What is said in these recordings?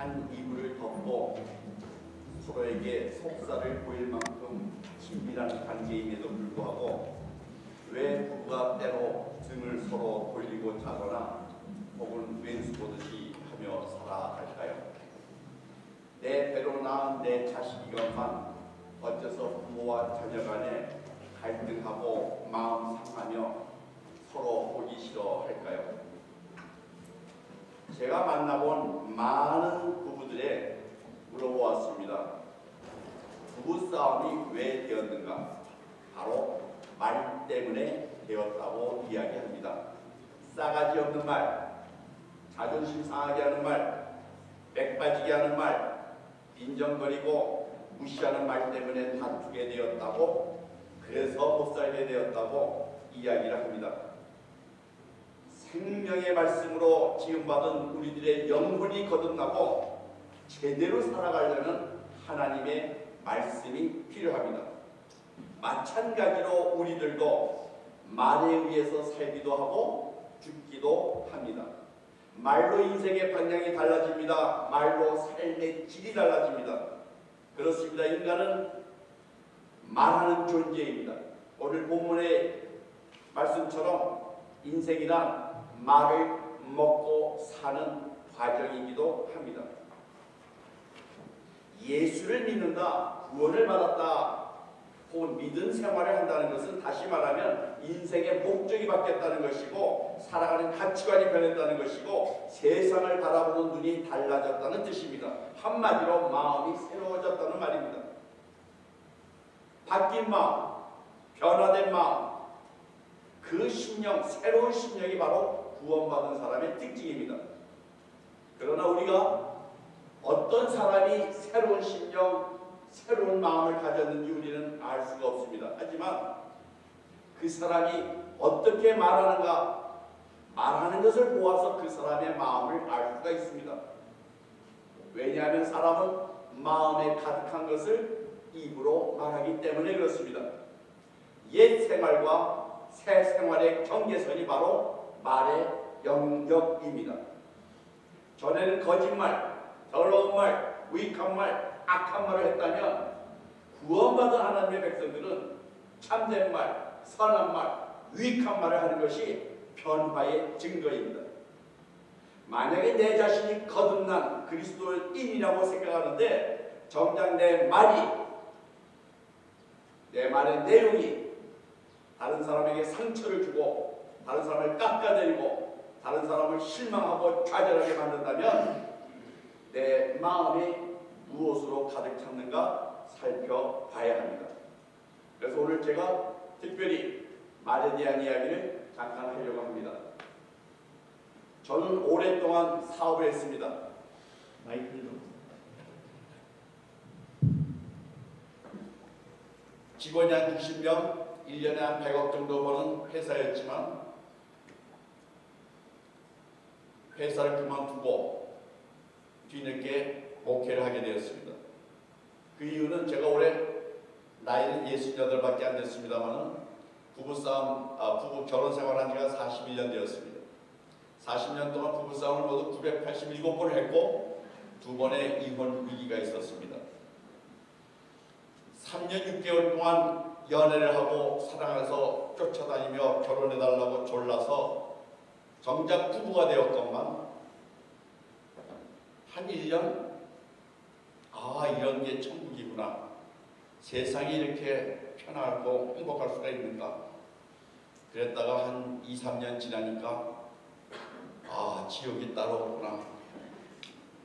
한 이불을 덮고 서로에게 속살을 보일 만큼 친밀한 관계임에도 불구하고 왜 부부가 때로 등을 서로 돌리고 자거나 혹은 왼수 보듯이 하며 살아갈까요? 내 배로 낳은 내 자식이건만 어째서 부모와 자녀 간에 갈등하고 마음 상하며 서로 보기 싫어할까요? 제가 만나본 많은 부부들에 물어보았습니다. 부부싸움이 왜 되었는가? 바로 말 때문에 되었다고 이야기합니다. 싸가지 없는 말, 자존심 상하게 하는 말, 맥 빠지게 하는 말, 빈정거리고 무시하는 말 때문에 다투게 되었다고, 그래서 못 살게 되었다고 이야기를 합니다. 생명의 말씀으로 지음받은 우리들의 영혼이 거듭나고 제대로 살아가려는 하나님의 말씀이 필요합니다. 마찬가지로 우리들도 말에 의해서 살기도 하고 죽기도 합니다. 말로 인생의 방향이 달라집니다. 말로 삶의 질이 달라집니다. 그렇습니다. 인간은 말하는 존재입니다. 오늘 본문의 말씀처럼 인생이란 말을 먹고 사는 과정이기도 합니다. 예수를 믿는다, 구원을 받았다, 혹은 믿은 생활을 한다는 것은 다시 말하면 인생의 목적이 바뀌었다는 것이고 살아가는 가치관이 변했다는 것이고 세상을 바라보는 눈이 달라졌다는 뜻입니다. 한마디로 마음이 새로워졌다는 말입니다. 바뀐 마음, 변화된 마음, 그 심령, 새로운 심령이 바로 구원받은 사람의 특징입니다. 그러나 우리가 어떤 사람이 새로운 심령, 새로운 마음을 가졌는지 우리는 알 수가 없습니다. 하지만 그 사람이 어떻게 말하는가, 말하는 것을 보아서 그 사람의 마음을 알 수가 있습니다. 왜냐하면 사람은 마음에 가득한 것을 입으로 말하기 때문에 그렇습니다. 옛 생활과 새 생활의 경계선이 바로 말의 영역입니다. 전에는 거짓말, 더러운 말, 유익한 말, 악한 말을 했다면 구원받은 하나님의 백성들은 참된 말, 선한 말, 유익한 말을 하는 것이 변화의 증거입니다. 만약에 내 자신이 거듭난 그리스도인이라고 생각하는데 정작 내 말의 내용이 다른 사람에게 상처를 주고 다른 사람을 깎아내리고 다른 사람을 실망하고 좌절하게 만든다면 내 마음이 무엇으로 가득 찼는가 살펴봐야 합니다. 그래서 오늘 제가 특별히 말에 대한 이야기를 잠깐 하려고 합니다. 저는 오랫동안 사업을 했습니다. 직원이 한 60명, 1년에 한 100억 정도 버는 회사였지만 회사를 그만두고 뒤늦게 목회를 하게 되었습니다. 그 이유는 제가 올해 나이는 68밖에 안 됐습니다만 부부 결혼 생활한 지가 41년 되었습니다. 40년 동안 부부싸움을 모두 987번을 했고 2번의 이혼 위기가 있었습니다. 3년 6개월 동안 연애를 하고 사랑해서 쫓아다니며 결혼해달라고 졸라서 정작 부부가 되었건만 한 1년 이런 게 천국이구나. 세상이 이렇게 편하고 행복할 수가 있는가. 그랬다가 한 2, 3년 지나니까 지옥이 따로 없구나.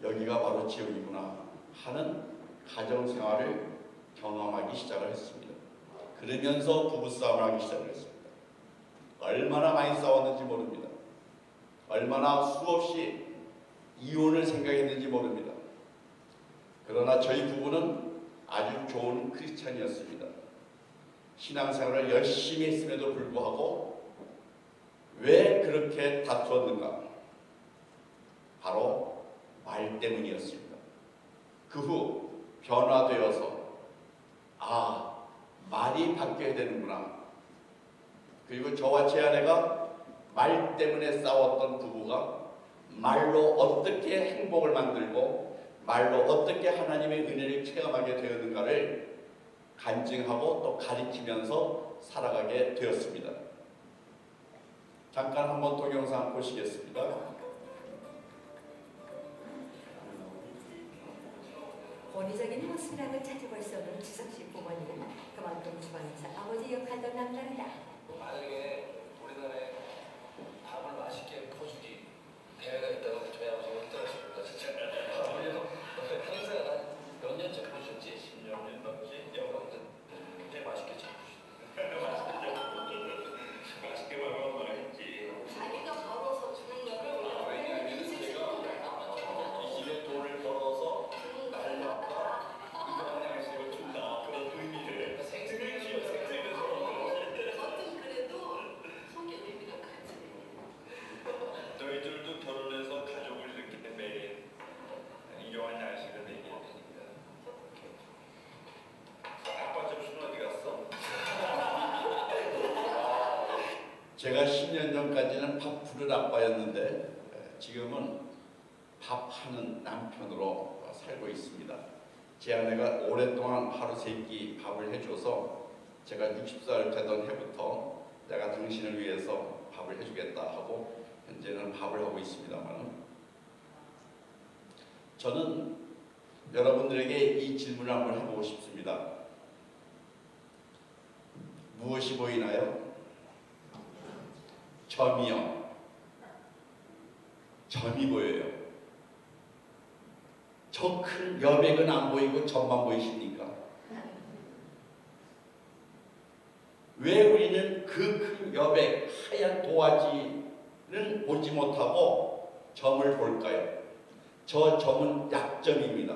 여기가 바로 지옥이구나 하는 가정생활을 경험하기 시작을 했습니다. 그러면서 부부싸움을 하기 시작을 했습니다. 얼마나 많이 싸웠는지 모릅니다. 얼마나 수없이 이혼을 생각했는지 모릅니다. 그러나 저희 부부는 아주 좋은 크리스찬이었습니다. 신앙생활을 열심히 했음에도 불구하고 왜 그렇게 다투었는가? 바로 말 때문이었습니다. 그 후 변화되어서 말이 바뀌어야 되는구나. 그리고 저와 제 아내가 말 때문에 싸웠던 부부가 말로 어떻게 행복을 만들고 말로 어떻게 하나님의 은혜를 체험하게 되었는가를 간증하고 또 가리키면서 살아가게 되었습니다. 잠깐 한번 동영상 보시겠습니다. 권위적인 모습이라고 찾아볼 수 없는 지석씨 부모님은 그만큼 주방에서 아버지 역할도 남다르다. 만약에 우리나라에 밥을 맛있게 퍼주기 대회가 있다고 저희 아버지가 힘들어하십니다. 진짜 아버지도 항상 몇 년째 보셨지? 10년 넘지? 영광들 굉장히 맛있게 잘 맛있게 먹으면 맛있지. 자기가 벌어서 주는 거를 왜냐하면 제가 이 집에 돈을 벌어서 날려가 이거 양식을 준다 그런 의미를 생생을 지어 생생해서 어떤 그래도 속에 의미가 크지. 너희들도 결혼해서 가족을 이렇게 매일 이러한 양식을 먹여야 되니까. 아빠 접시는 어디 갔어? 제가 10년 전까지는 밥 부를 아빠였는데 지금은 밥하는 남편으로 살고 있습니다. 제 아내가 오랫동안 하루 3끼 밥을 해줘서 제가 60살 되던 해부터 내가 당신을 위해서 밥을 해주겠다 하고 현재는 밥을 하고 있습니다만, 저는 여러분들에게 이 질문을 한번 해보고 싶습니다. 무엇이 보이나요? 점이요. 점이 보여요. 저 큰 여백은 안 보이고 점만 보이십니까? 왜 우리는 그 큰 여백, 하얀 도화지는 보지 못하고 점을 볼까요? 저 점은 약점입니다.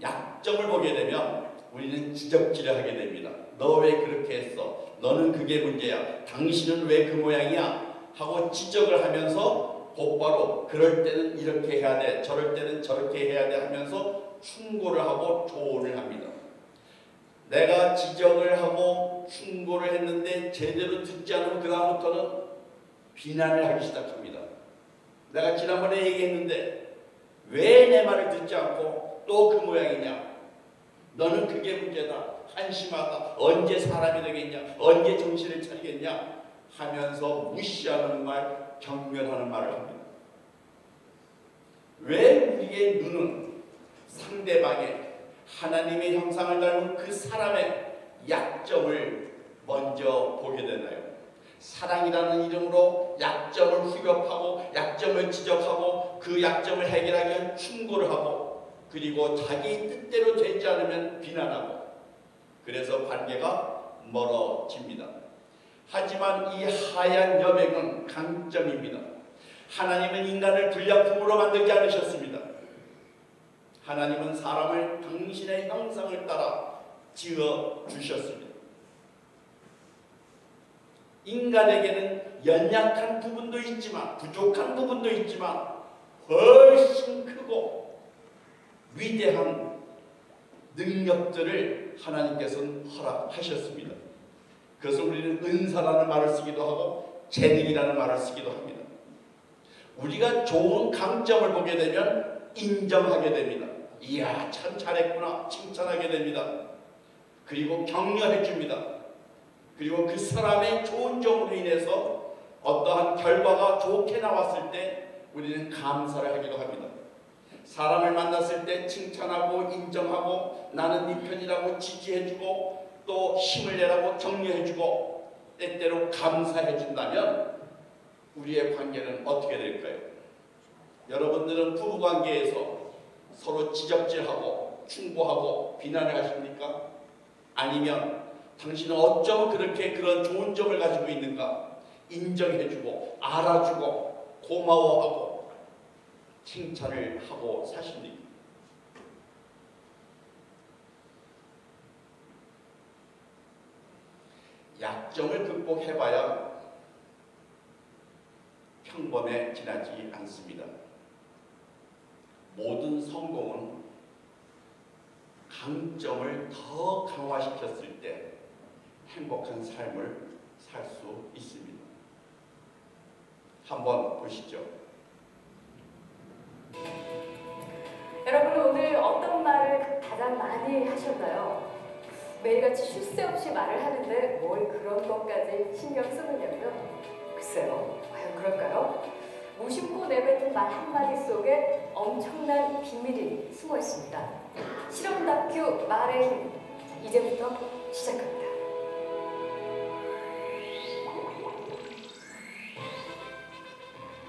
약점을 보게 되면 우리는 지적질을 하게 됩니다. 너 왜 그렇게 했어? 너는 그게 문제야. 당신은 왜 그 모양이야? 하고 지적을 하면서 곧바로 그럴 때는 이렇게 해야 돼, 저럴 때는 저렇게 해야 돼 하면서 충고를 하고 조언을 합니다. 내가 지적을 하고 충고를 했는데 제대로 듣지 않으면 그 다음부터는 비난을 하기 시작합니다. 내가 지난번에 얘기했는데 왜 내 말을 듣지 않고 또 그 모양이냐? 너는 그게 문제다. 한심하다. 언제 사람이 되겠냐? 언제 정신을 차리겠냐? 하면서 무시하는 말, 경멸하는 말을 합니다. 왜 우리의 눈은 상대방의 하나님의 형상을 닮은 그 사람의 약점을 먼저 보게 되나요? 사랑이라는 이름으로 약점을 후벼파고 약점을 지적하고 그 약점을 해결하기 위한 충고를 하고 그리고 자기 뜻대로 되지 않으면 비난하고 그래서 관계가 멀어집니다. 하지만 이 하얀 여백은 강점입니다. 하나님은 인간을 불량품으로 만들지 않으셨습니다. 하나님은 사람을 당신의 형상을 따라 지어 주셨습니다. 인간에게는 연약한 부분도 있지만 부족한 부분도 있지만 훨씬 크고 위대한 능력들을 하나님께서는 허락하셨습니다. 그래서 우리는 은사라는 말을 쓰기도 하고 재능이라는 말을 쓰기도 합니다. 우리가 좋은 강점을 보게 되면 인정하게 됩니다. 이야, 참 잘했구나 칭찬하게 됩니다. 그리고 격려해 줍니다. 그리고 그 사람의 좋은 점으로 인해서 어떠한 결과가 좋게 나왔을 때 우리는 감사를 하기도 합니다. 사람을 만났을 때 칭찬하고 인정하고 나는 네 편이라고 지지해주고 또 힘을 내라고 격려해주고 때때로 감사해준다면 우리의 관계는 어떻게 될까요? 여러분들은 부부관계에서 서로 지적질하고 충고하고 비난을 하십니까? 아니면 당신은 어쩜 그렇게 그런 좋은 점을 가지고 있는가 인정해주고 알아주고 고마워하고 칭찬을 하고 사십니까? 약점을 극복해봐야 평범에 지나지 않습니다. 모든 성공은 강점을 더 강화시켰을 때 행복한 삶을 살 수 있습니다. 한번 보시죠. 여러분 오늘 말 많이 하셨나요? 매일같이 쉴 새 없이 말을 하는데 뭘 그런 것까지 신경 쓰느냐고요? 글쎄요, 과연 그럴까요? 무심코 내뱉은 말 한마디 속에 엄청난 비밀이 숨어 있습니다. 실험 다큐 말의 힘, 이제부터 시작합니다.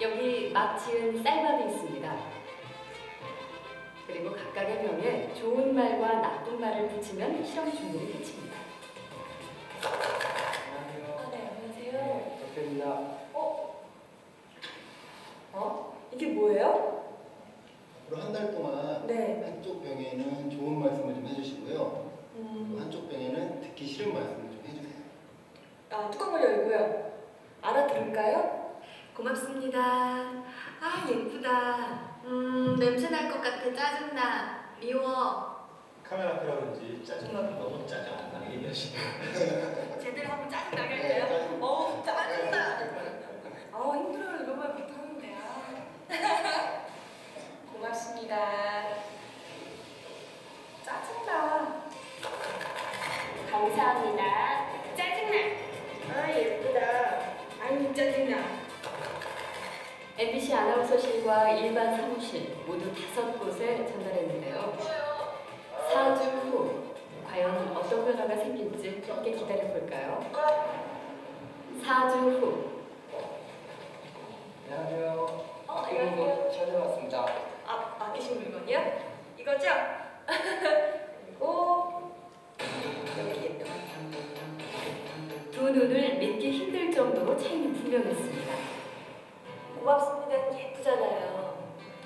여기 막 지은 쌀밥이 있습니다. 그리고 각각의 명에 좋은 말과 나쁜 말을 붙이면 실험 준비를 끝입니다. 네, 안녕하세요. 덕현입니다. 이게 뭐예요? 앞으로 한 달 동안 네. 한쪽 병에는 좋은 말씀을 좀 해주시고요. 그리고 한쪽 병에는 듣기 싫은 말씀을 좀 해주세요. 뚜껑을 열고요. 알아들을까요? 고맙습니다. 아, 예쁘다. 냄새 날 것 같아. 짜증나. 미워. 카메라 앞이라 그런지 짜증나는 너무 짜증 안 나게 얘기하시네요. 제대로 한번 짜증나게 네, 할까요? 짜증. 짜증나. 힘들어요. 이런 말 못하는데. 고맙습니다. 짜증나. 감사합니다. 짜증나. 예쁘다. 아유, 짜증나. MBC 아나운서실과 일반 사무실 모두 5곳에 전달했는데요. 4주 후 과연 어떤 변화가 생길지 함께 기다려볼까요? 4주 후. 안녕하세요. 안녕하세요. 찾아왔습니다. 맡기신 물건이요? 이거죠? 그리고 여기에요. 두 눈을 믿기 힘들 정도로 차이는 분명했습니다. 고맙습니다. 예쁘잖아요.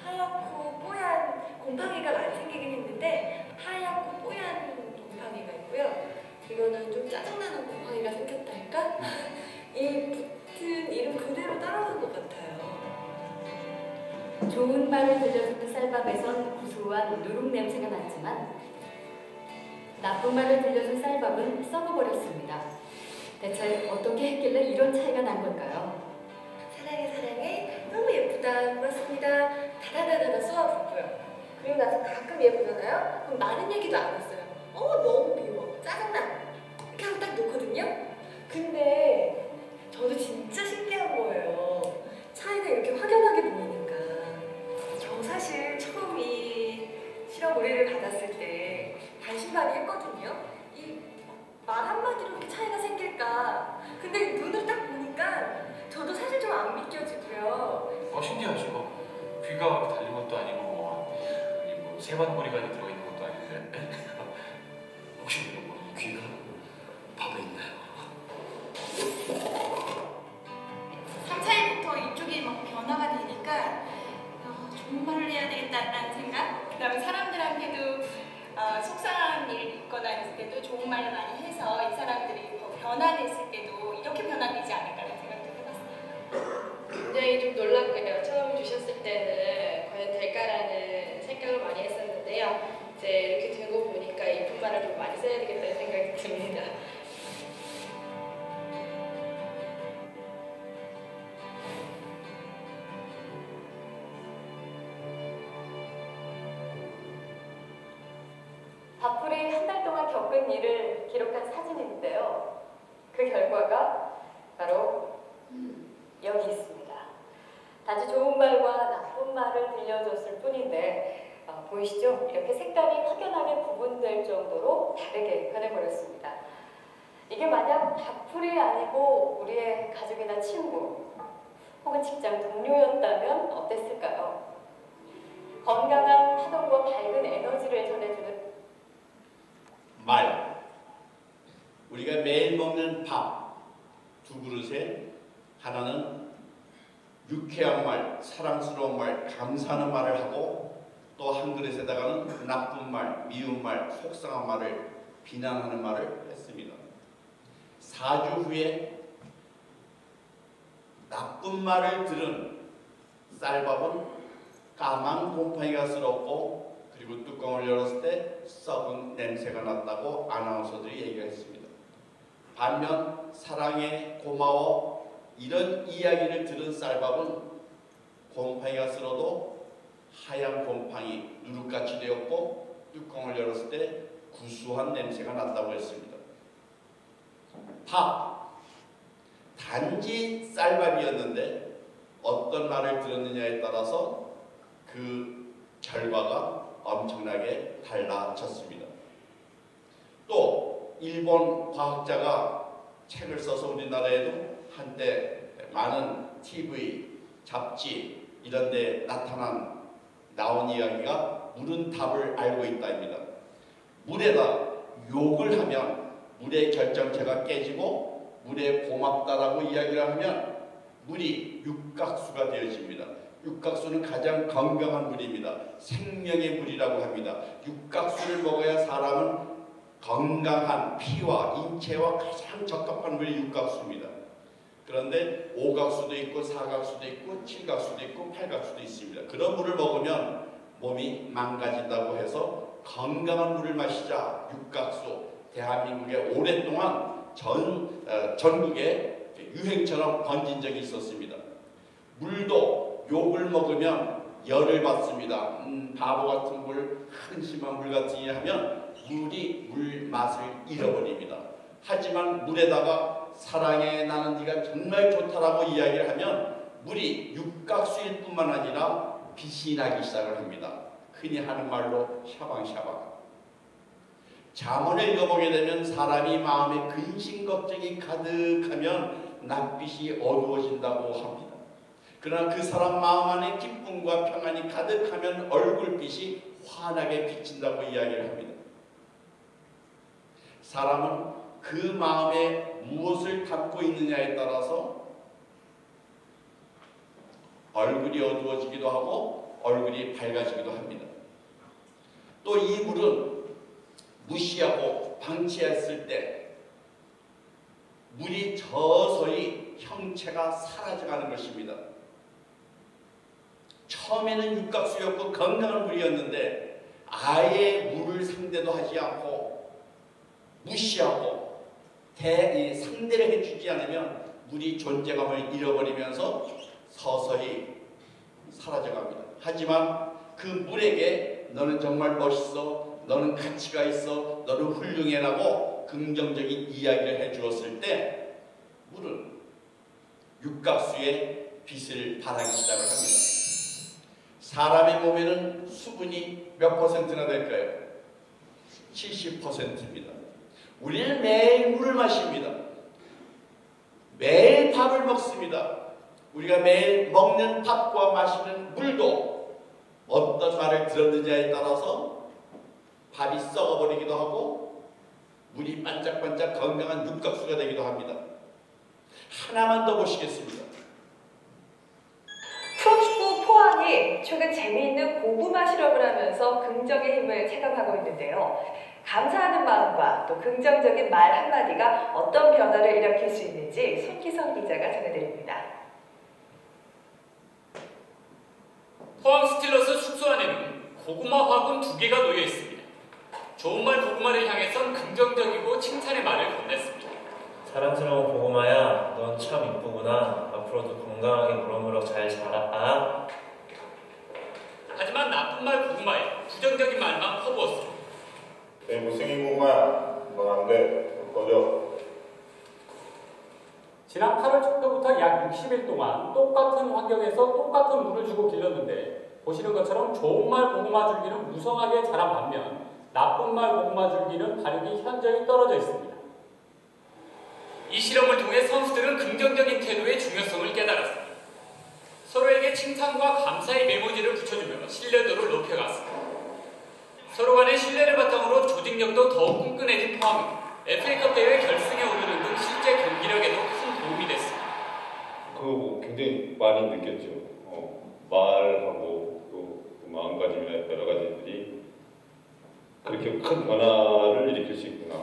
하얗고 뽀얀 곰팡이가 많이 생기긴 했는데 하얗고 뽀얀 곰팡이가 있고요. 이거는 좀 짜증나는 곰팡이가 생겼달까? 이 붙은 이름 그대로 따라오는 것 같아요. 좋은 말을 들려주는 쌀밥에선 구수한 누룩 냄새가 났지만 나쁜 말을 들려준 쌀밥은 썩어버렸습니다. 대체 어떻게 했길래 이런 차이가 난 걸까요? 사랑해 사랑해 너무 예쁘다 고맙습니다 다다다다다 쏘아붙고요. 그리고 나서 가끔 예쁘잖아요. 그럼 많은 얘기도 안 했어요. 너무 미워 짜증나 이렇게 하고 딱 놓거든요. 근데 저도 진짜 신기한 거예요. 차이가 이렇게 확연하게 보이니까. 저 사실 처음 이 실험 의뢰를 받았을 때 반신반의했거든요. 이 말 한마디로 이렇게 차이가 생길까. 근데 눈을 딱 보니까 저도 사실 좀 안 믿겨지고요. 신기하죠. 귀가 달린 것도 아니고 세반고리관이 들어있는 것도 아닌데 혹시 귀가 밥에 있나요? 3차일부터 이쪽이 막 변화가 되니까 좋은 말을 해야 되겠다라는 생각. 그다음에 사람들한테도 속상한 일 있거나 있을 때도 좋은 말을 많이 해서 이 사람들이 더 변화됐을 때도 이렇게 변화되지 않을까라는 생각도 해봤어요. 굉장히 좀 놀랍고요. 처음 주셨을 때는 과연 될까라는 생각을 많이 했었는데요. 이제 이렇게 되고 보니까 이쁜 말을 좀 많이 써야 되겠다는 생각이 듭니다. 밥풀이 한 달 동안 겪은 일을 기록한 사진인데요. 그 결과가 바로 여기 있습니다. 단지 좋은 말과 나쁜 말을 들려줬을 뿐인데 보이시죠? 이렇게 색깔이 확연하게 구분될 정도로 다르게 변해버렸습니다. 이게 만약 밥풀이 아니고 우리의 가족이나 친구 혹은 직장 동료였다면 어땠을까요? 건강한 파동과 밝은 에너지를 전해주는 말. 우리가 매일 먹는 밥 두 그릇에 하나는 유쾌한 말, 사랑스러운 말, 감사하는 말을 하고 또 한 그릇에다가는 나쁜 말, 미운 말, 속상한 말을 비난하는 말을 했습니다. 4주 후에 나쁜 말을 들은 쌀밥은 까만 곰팡이가 쓸었고 그리고 뚜껑을 열었을 때 썩은 냄새가 났다고 아나운서들이 얘기했습니다. 반면 사랑해, 고마워 이런 이야기를 들은 쌀밥은 곰팡이가 쓸어도 하얀 곰팡이 누룩같이 되었고 뚜껑을 열었을 때 구수한 냄새가 난다고 했습니다. 밥, 단지 쌀밥이었는데 어떤 말을 들었느냐에 따라서 그 결과가 엄청나게 달라졌습니다. 또 일본 과학자가 책을 써서 우리나라에도 한때 많은 TV, 잡지 이런 데 나온 이야기가 물은 답을 알고 있다입니다. 물에다 욕을 하면 물의 결정체가 깨지고 물에 고맙다라고 이야기를 하면 물이 육각수가 되어집니다. 육각수는 가장 건강한 물입니다. 생명의 물이라고 합니다. 육각수를 먹어야 사람은 건강한 피와 인체와 가장 적합한 물이 육각수입니다. 그런데 오각수도 있고 사각수도 있고 칠각수도 있고 팔각수도 있습니다. 그런 물을 먹으면 몸이 망가진다고 해서 건강한 물을 마시자 육각수 대한민국에 오랫동안 전국에 유행처럼 번진 적이 있었습니다. 물도 욕을 먹으면 열을 받습니다. 바보 같은 물, 한심한 물 같으니 하면 물이 물 맛을 잃어버립니다. 하지만 물에다가 사랑해 나는 네가 정말 좋다라고 이야기를 하면 물이 육각수일 뿐만 아니라 빛이 나기 시작을 합니다. 흔히 하는 말로 샤방샤방. 잠언을 읽어보게 되면 사람이 마음에 근심 걱정이 가득하면 낯빛이 어두워진다고 합니다. 그러나 그 사람 마음 안에 기쁨과 평안이 가득하면 얼굴빛이 환하게 비친다고 이야기를 합니다. 사람은 그 마음에 무엇을 담고 있느냐에 따라서 얼굴이 어두워지기도 하고 얼굴이 밝아지기도 합니다. 또 이 물은 무시하고 방치했을 때 물이 서서히 형체가 사라져가는 것입니다. 처음에는 육각수였고 건강한 물이었는데 아예 물을 상대도 하지 않고 무시하고 상대를 해주지 않으면 물이 존재감을 잃어버리면서 서서히 사라져갑니다. 하지만 그 물에게 너는 정말 멋있어, 너는 가치가 있어, 너는 훌륭해라고 긍정적인 이야기를 해주었을 때 물은 육각수의 빛을 발하기 시작을 합니다. 사람의 몸에는 수분이 몇 퍼센트나 될까요? 70%입니다. 우리는 매일 물을 마십니다. 매일 밥을 먹습니다. 우리가 매일 먹는 밥과 마시는 물도 어떤 말을 들었느냐에 따라서 밥이 썩어버리기도 하고 물이 반짝반짝 건강한 육각수가 되기도 합니다. 하나만 더 보시겠습니다. 프로축구 포항이 최근 재미있는 고구마 실험을 하면서 긍정의 힘을 체감하고 있는데요. 감사하는 마음과 또 긍정적인 말 한마디가 어떤 변화를 일으킬 수 있는지 손기성 기자가 전해드립니다. 포항 스틸러스 숙소 안에는 고구마 화분 2개가 놓여 있습니다. 좋은 말 고구마를 향해선 긍정적이고 칭찬의 말을 건넸습니다. 사랑스러운 고구마야, 넌 참 이쁘구나. 앞으로도 건강하게 무럭무럭 잘 자라. 하지만 나쁜 말 고구마에 부정적인 말만 퍼부었습니다. 내 못생긴 고구마야, 넌 안 돼. 꺼져. 지난 8월 초부터 약 60일 동안 똑같은 환경에서 똑같은 물을 주고 길렀는데 보시는 것처럼 좋은 말 고구마 줄기는 무성하게 자란 반면 나쁜 말 고구마 줄기는 발육이 현저히 떨어져 있습니다. 이 실험을 통해 선수들은 긍정적인 태도의 중요성을 깨달았습니다. 서로에게 칭찬과 감사의 메모지를 붙여주며 신뢰도를 높여갔습니다. 서로 간의 신뢰를 바탕으로 조직력도 더욱 끈끈해진 포항은 FA컵 대회 결승에 오르는 등 실제 경기력에도 큰 도움이 됐습니다. 그거 굉장히 많이 느꼈죠. 말하고 또 마음가짐이나 여러 가지들이 그렇게 큰 변화를 일으킬 수 있구나.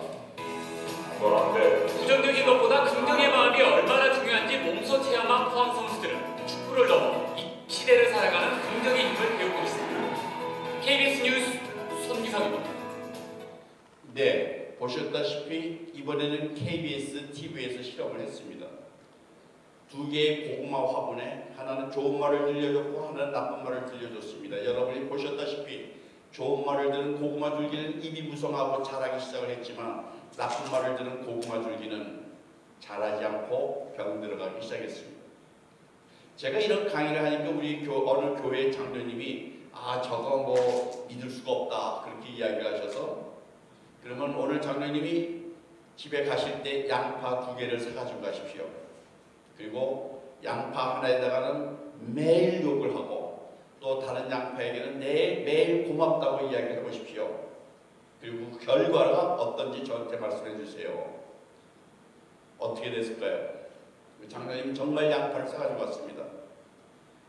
넌 안 돼. 부정적인 것보다 긍정의 마음이 얼마나 중요한지 몸소 체험한 포항 선수들은 축구를 넘어 이 시대를 살아가는 긍정의 힘을 배우고 있습니다. KBS 뉴스 손기성입니다. 네, 보셨다시피 이번에는 KBS TV에서 실험을 했습니다. 2개의 고구마 화분에 하나는 좋은 말을 들려줬고 하나는 나쁜 말을 들려줬습니다. 여러분이 보셨다시피 좋은 말을 들은 고구마 줄기는 입이 무성하고 자라기 시작을 했지만 나쁜 말을 들은 고구마 줄기는 자라지 않고 병들어가기 시작했습니다. 제가 이런 강의를 하니까 우리 어느 교회 장로님이 저거 뭐 믿을 수가 없다 그렇게 이야기를 하셔서 그러면 오늘 장로님이 집에 가실 때 양파 2개를 사가지고 가십시오. 그리고 양파 하나에다가는 매일 욕을 하고 또 다른 양파에게는 매일 고맙다고 이야기해 보십시오. 그리고 그 결과가 어떤지 저한테 말씀해 주세요. 어떻게 됐을까요? 장로님은 정말 양파를 사가지고 왔습니다.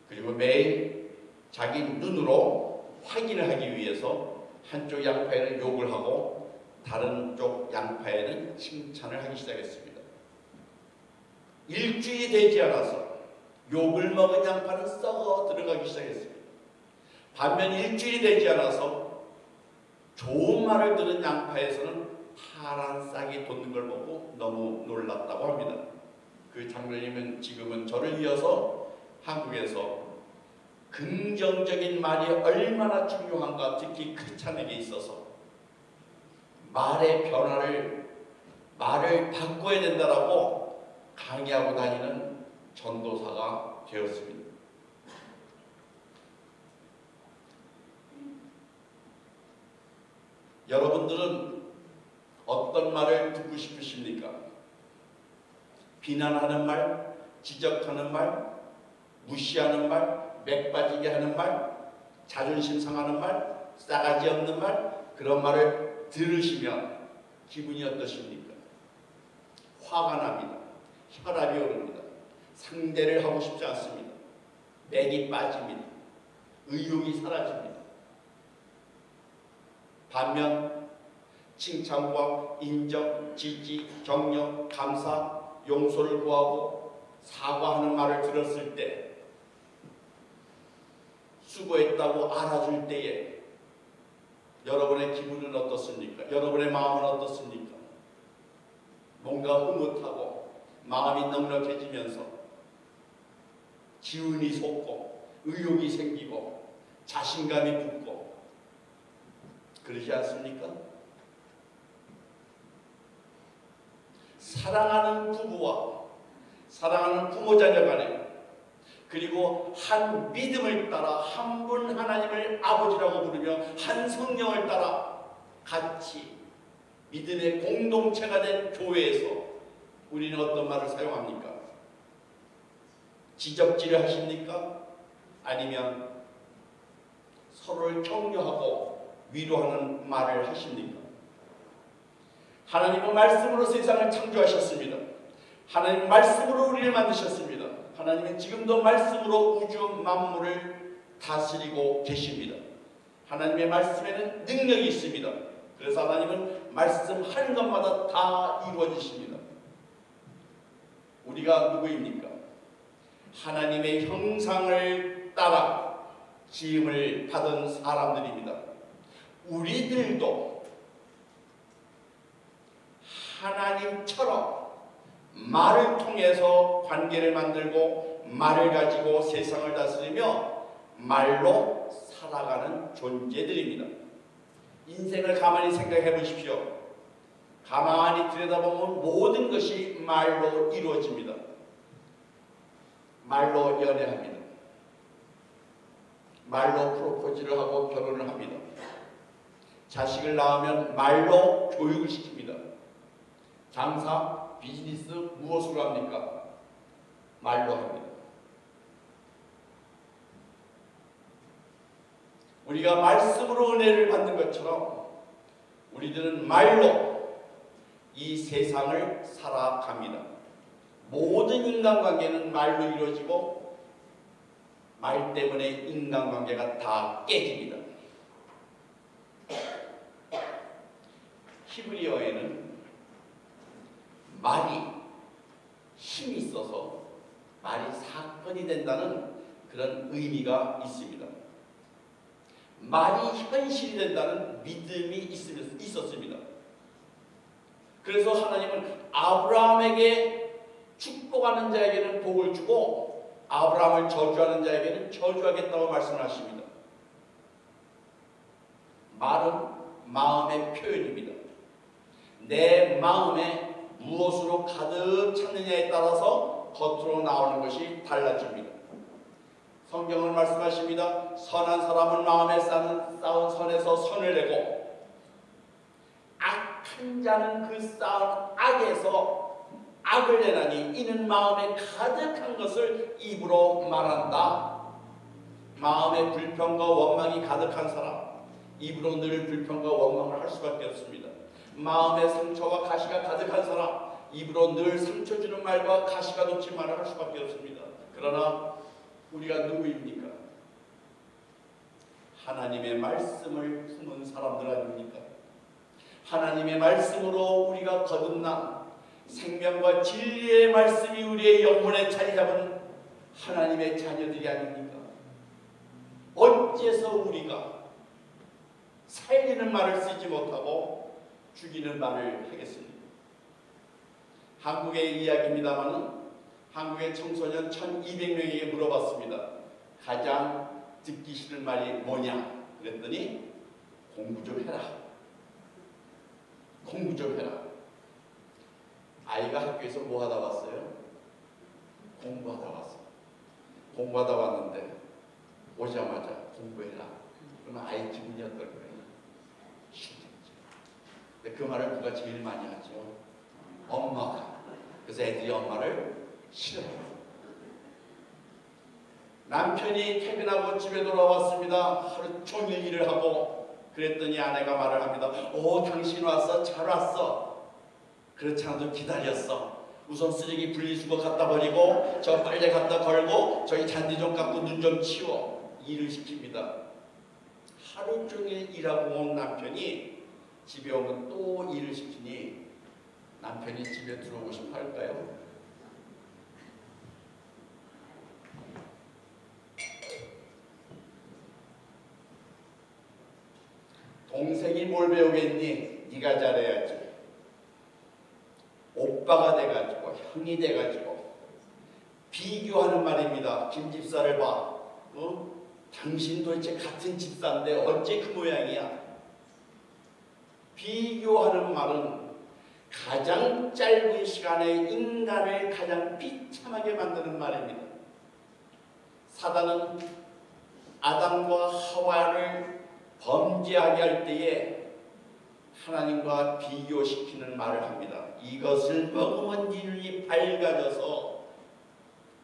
그리고 매일 자기 눈으로 확인을 하기 위해서 한쪽 양파에는 욕을 하고 다른 쪽 양파에는 칭찬을 하기 시작했습니다. 일주일이 되지 않아서 욕을 먹은 양파는 썩어 들어가기 시작했습니다. 반면 일주일이 되지 않아서 좋은 말을 들은 양파에서는 파란 싹이 돋는 걸 보고 너무 놀랐다고 합니다. 그 장로님은 지금은 저를 이어서 한국에서 긍정적인 말이 얼마나 중요한가, 특히 크리스찬에게 있어서 말의 변화를, 말을 바꿔야 된다라고 강의하고 다니는 전도사가 되었습니다. 여러분들은 어떤 말을 듣고 싶으십니까? 비난하는 말, 지적하는 말, 무시하는 말, 맥 빠지게 하는 말, 자존심 상하는 말, 싸가지 없는 말, 그런 말을 들으시면 기분이 어떠십니까? 화가 납니다. 혈압이 오릅니다. 상대를 하고 싶지 않습니다. 맥이 빠집니다. 의욕이 사라집니다. 반면 칭찬과 인정, 지지, 격려, 감사, 용서를 구하고 사과하는 말을 들었을 때, 수고했다고 알아줄 때에 여러분의 기분은 어떻습니까? 여러분의 마음은 어떻습니까? 뭔가 흐뭇하고 마음이 넉넉해지면서 기운이 솟고 의욕이 생기고 자신감이 붙고 그러지 않습니까? 사랑하는 부부와 사랑하는 부모 자녀 간에 그리고 한 믿음을 따라 한 분 하나님을 아버지라고 부르며 한 성령을 따라 같이 믿음의 공동체가 된 교회에서 우리는 어떤 말을 사용합니까? 지적질을 하십니까? 아니면 서로를 격려하고 위로하는 말을 하십니까? 하나님은 말씀으로 세상을 창조하셨습니다. 하나님은 말씀으로 우리를 만드셨습니다. 하나님은 지금도 말씀으로 우주 만물을 다스리고 계십니다. 하나님의 말씀에는 능력이 있습니다. 그래서 하나님은 말씀하는 것마다 다 이루어지십니다. 우리가 누구입니까? 하나님의 형상을 따라 지음을 받은 사람들입니다. 우리들도 하나님처럼 말을 통해서 관계를 만들고 말을 가지고 세상을 다스리며 말로 살아가는 존재들입니다. 인생을 가만히 생각해 보십시오. 가만히 들여다보면 모든 것이 말로 이루어집니다. 말로 연애합니다. 말로 프로포즈를 하고 결혼을 합니다. 자식을 낳으면 말로 교육을 시킵니다. 장사, 비즈니스 무엇으로 합니까? 말로 합니다. 우리가 말씀으로 은혜를 받는 것처럼 우리들은 말로 이 세상을 살아갑니다. 모든 인간관계는 말로 이루어지고 말 때문에 인간관계가 다 깨집니다. 히브리어에는 말이 힘이 있어서 말이 사건이 된다는 그런 의미가 있습니다. 말이 현실이 된다는 믿음이 있었습니다. 그래서 하나님은 아브라함에게 축복하는 자에게는 복을 주고 아브라함을 저주하는 자에게는 저주하겠다고 말씀하십니다. 말은 마음의 표현입니다. 내 마음에 무엇으로 가득 찼느냐에 따라서 겉으로 나오는 것이 달라집니다. 성경은 말씀하십니다. 선한 사람은 마음에 쌓은 선에서 선을 내고 악한 자는 그 쌓은 악에서 악을 내나니 이는 마음에 가득한 것을 입으로 말한다. 마음에 불평과 원망이 가득한 사람, 입으로 늘 불평과 원망을 할 수밖에 없습니다. 마음에 상처와 가시가 가득한 사람, 입으로 늘 상처 주는 말과 가시가 돋친 말을 할 수밖에 없습니다. 그러나 우리가 누구입니까? 하나님의 말씀을 품은 사람들 아닙니까? 하나님의 말씀으로 우리가 거듭난 생명과 진리의 말씀이 우리의 영혼에 자리 잡은 하나님의 자녀들이 아닙니까? 어째서 우리가 살리는 말을 쓰지 못하고 죽이는 말을 하겠습니까? 한국의 이야기입니다마는 한국의 청소년 1200명에게 물어봤습니다. 가장 듣기 싫은 말이 뭐냐? 그랬더니 공부 좀 해라. 공부 좀 해라. 아이가 학교에서 뭐 하다 왔어요? 공부하다 왔어요. 공부하다 왔는데 오자마자 공부해라. 그러면 아이 기분이 어떨까요? 싫겠죠. 근데 그 말을 누가 제일 많이 하죠? 엄마가. 그래서 애들이 엄마를 싫어해요. 남편이 퇴근하고 집에 돌아왔습니다. 하루 종일 일을 하고 그랬더니 아내가 말을 합니다. 오, 당신 왔어? 잘 왔어. 그렇지 않아도 기다렸어. 우선 쓰레기 분리수거 갖다 버리고 저 빨래 갖다 걸고 저기 잔디 좀 깎고 눈 좀 치워. 일을 시킵니다. 하루 종일 일하고 온 남편이 집에 오면 또 일을 시키니 남편이 집에 들어오고 싶어 할까요? 동생이 뭘 배우겠니? 네가 잘해야지. 오빠가 돼가지고 형이 돼가지고 비교하는 말입니다. 김 집사를 봐. 당신 도대체 같은 집사인데 어째 그 모양이야? 비교하는 말은 가장 짧은 시간에 인간을 가장 비참하게 만드는 말입니다. 사단은 아담과 하와를 범죄하게 할 때에 하나님과 비교시키는 말을 합니다. 이것을 먹으면 네 눈이 밝아져서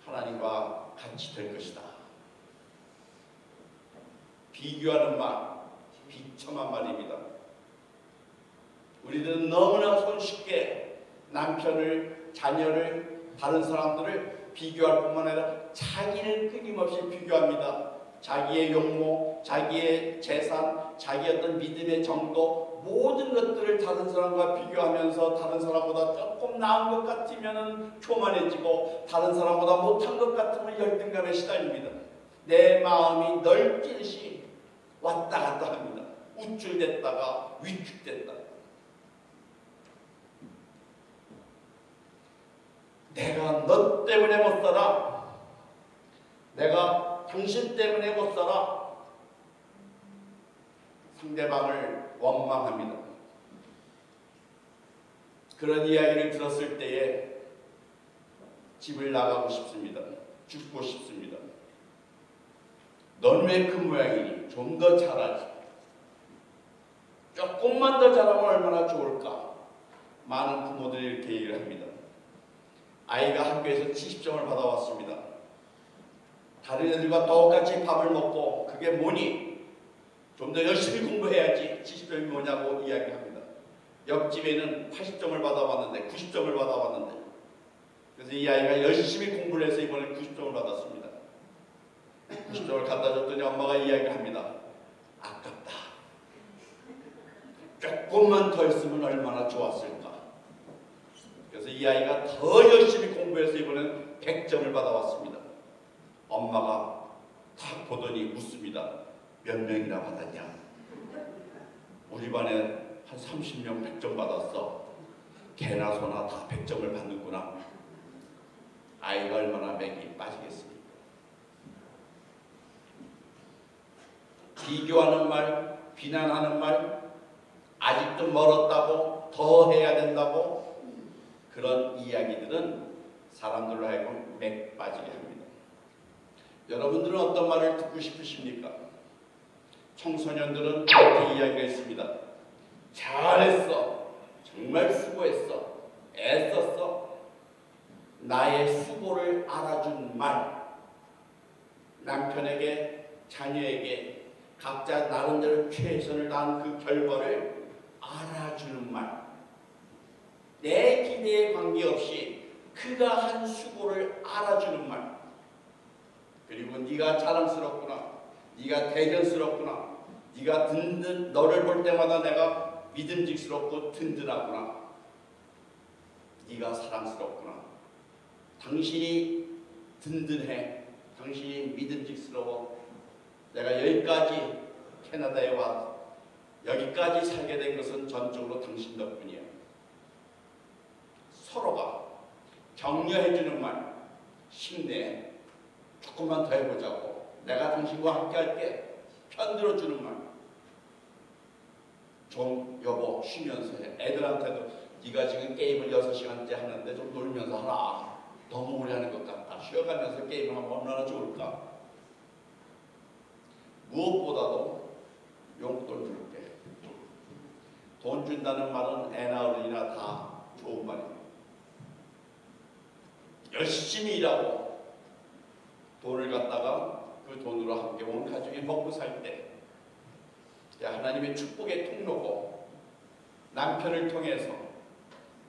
하나님과 같이 될 것이다. 비교하는 말, 비참한 말입니다. 우리들은 너무나 손쉽게 남편을, 자녀를, 다른 사람들을 비교할 뿐만 아니라 자기를 끊임없이 비교합니다. 자기의 용모, 자기의 재산, 자기의 어떤 믿음의 정도, 모든 것들을 다른 사람과 비교하면서 다른 사람보다 조금 나은 것 같으면 교만해지고 다른 사람보다 못한 것 같으면 열등감에 시달립니다. 내 마음이 널뛰듯이 왔다 갔다 합니다. 우쭐댔다가 위축됐다. 내가 너 때문에 못 살아. 내가 당신 때문에 못 살아. 상대방을 원망합니다. 그런 이야기를 들었을 때에 집을 나가고 싶습니다. 죽고 싶습니다. 넌 왜 그 모양이니? 좀 더 잘하지. 조금만 더 잘하면 얼마나 좋을까? 많은 부모들이 이렇게 얘기를 합니다. 아이가 학교에서 70점을 받아왔습니다. 다른 애들과 똑같이 밥을 먹고 그게 뭐니? 좀 더 열심히 공부해야지. 70점이 뭐냐고 이야기합니다. 옆집에는 80점을 받아왔는데 90점을 받아왔는데 그래서 이 아이가 열심히 공부를 해서 이번에 90점을 받았습니다. 90점을 갖다 줬더니 엄마가 이야기를 합니다. 아깝다. 조금만 더 했으면 얼마나 좋았을까. 그래서 이 아이가 더 열심히 공부해서 이번엔 100점을 받아왔습니다. 엄마가 딱 보더니 묻습니다. 몇 명이나 받았냐? 우리 반에 한 30명 100점 받았어. 개나 소나 다 100점을 받는구나. 아이가 얼마나 맥이 빠지겠습니까? 비교하는 말, 비난하는 말, 아직도 멀었다고, 더 해야 된다고, 그런 이야기들은 사람들로 하여금 맥 빠지게 합니다. 여러분들은 어떤 말을 듣고 싶으십니까? 청소년들은 이렇게 이야기가 있습니다. 잘했어. 정말 수고했어. 애썼어. 나의 수고를 알아준 말. 남편에게, 자녀에게 각자 나름대로 최선을 다한 그 결과를 알아주는 말. 내 기대에 관계없이 그가 한 수고를 알아주는 말. 그리고 네가 자랑스럽구나. 네가 대견스럽구나. 네가 너를 볼 때마다 내가 믿음직스럽고 든든하구나. 네가 사랑스럽구나. 당신이 든든해. 당신이 믿음직스러워. 내가 여기까지 캐나다에 와서 여기까지 살게 된 것은 전적으로 당신 덕분이야. 서로가 격려해주는 말. 힘내. 조금만 더 해보자고. 내가 당신과 함께 할게. 편들어주는 말. 좀 여보 쉬면서 해. 애들한테도 네가 지금 게임을 6시간째 하는데 좀 놀면서 하라. 너무 오래 하는 것 같다. 쉬어가면서 게임을 하면 얼마나 좋을까. 무엇보다도 용돈 줄게. 돈 준다는 말은 애나 어른이나 다 좋은 말입니다. 열심히 일하고 돈을 갖다가 그 돈으로 함께 온 가족이 먹고 살 때 하나님의 축복의 통로고 남편을 통해서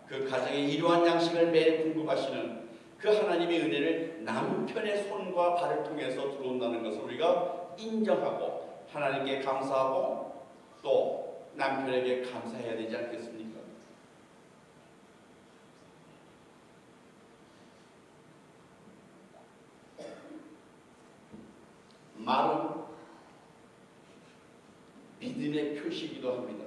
그 가정의 이러한 양식을 매일 궁금하시는 그 하나님의 은혜를 남편의 손과 발을 통해서 들어온다는 것을 우리가 인정하고 하나님께 감사하고 또 남편에게 감사해야 되지 않겠습니까? 말은 믿음의 표시이기도 합니다.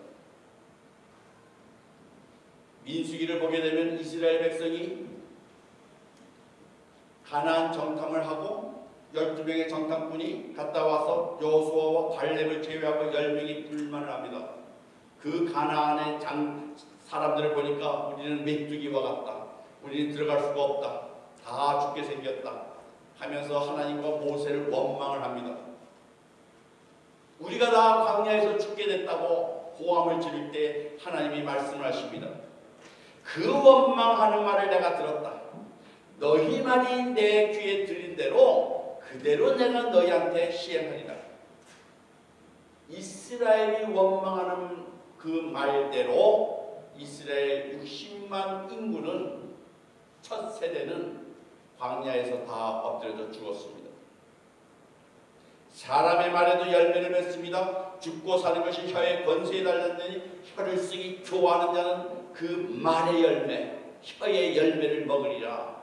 민수기를 보게 되면 이스라엘 백성이 가나안 정탐을 하고 12명의 정탐꾼이 갔다 와서 여호수아와 갈렙을 제외하고 10명이 불만을 합니다. 그 가나안의 사람들을 보니까 우리는 메뚜기와 같다. 우리는 들어갈 수가 없다. 다 죽게 생겼다. 하면서 하나님과 모세를 원망을 합니다. 우리가 다 광야에서 죽게 됐다고 고함을 지를 때 하나님이 말씀을 하십니다. 그 원망하는 말을 내가 들었다. 너희 말이 내 귀에 들린 대로 그대로 내가 너희한테 시행하리라. 이스라엘이 원망하는 그 말대로 이스라엘 60만 인구는 첫 세대는 광야에서 다 엎드려져 죽었습니다. 사람의 말에도 열매를 맺습니다. 죽고 사는 것이 혀의 권세에 달렸더니 혀를 쓰기 좋아하는 자는 그 말의 열매, 혀의 열매를 먹으리라.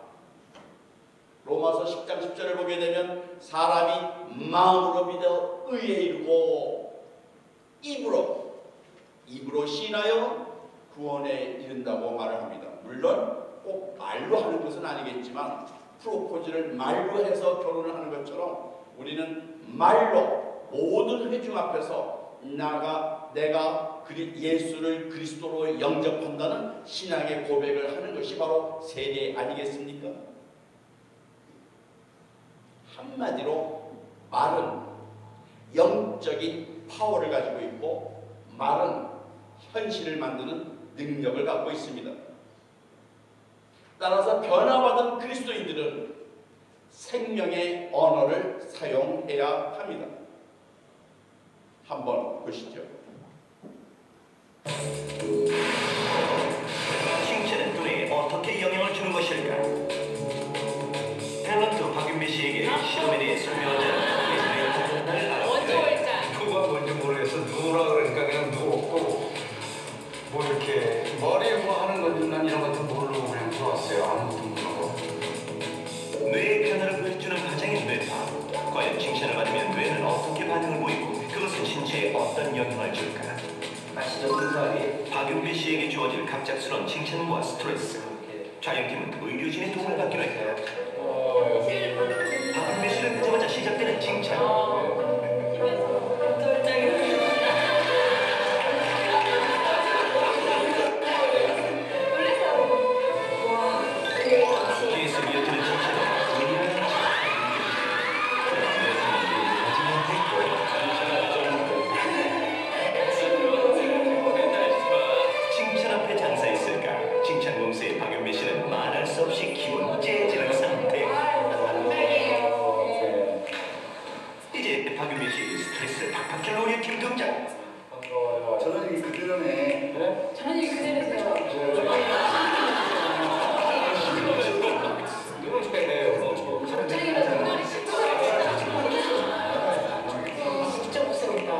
로마서 10장 10절을 보게 되면 사람이 마음으로 믿어 의에 이르고 입으로 신하여 구원에 이른다고 말을 합니다. 물론 꼭 말로 하는 것은 아니겠지만 프로포즈를 말로 해서 결혼을 하는 것처럼 우리는 말로 모든 회중 앞에서 내가 예수를 그리스도로 영접한다는 신앙의 고백을 하는 것이 바로 세례 아니겠습니까? 한마디로 말은 영적인 파워를 가지고 있고 말은 현실을 만드는 능력을 갖고 있습니다. 따라서 변화받은 그리스도인들은 생명의 언어를 사용해야 합니다. 한번 보시죠. 칭찬은 눈에 어떻게 영향을 주는 것일까? 탤런트 박윤배 씨에게 실험에 대해 설명하자 누가 뭔지 모르겠어. 누구라 그러니까 그냥 누웠고 뭐 이렇게 머리에 뭐 하는 건지 난 이런 것도 모르고 그냥 들어왔어요. 아무것도 모르고. 뇌의 변화를 보여주는 과정인 뇌파. 과연 칭찬을 받으면 뇌는 어떻게 반응을 보이고 그것은 신체에 어떤 영향을 줄까? 아시죠? 박윤배 씨에게 주어질 갑작스러운 칭찬과 스트레스. 촬영팀은 의료진의 도움을 받기로 했다. 박윤배 씨를 보자마자 시작되는 칭찬. 그러네. 그래? 저런 얘기 그대로세요. 진짜 못생겼다.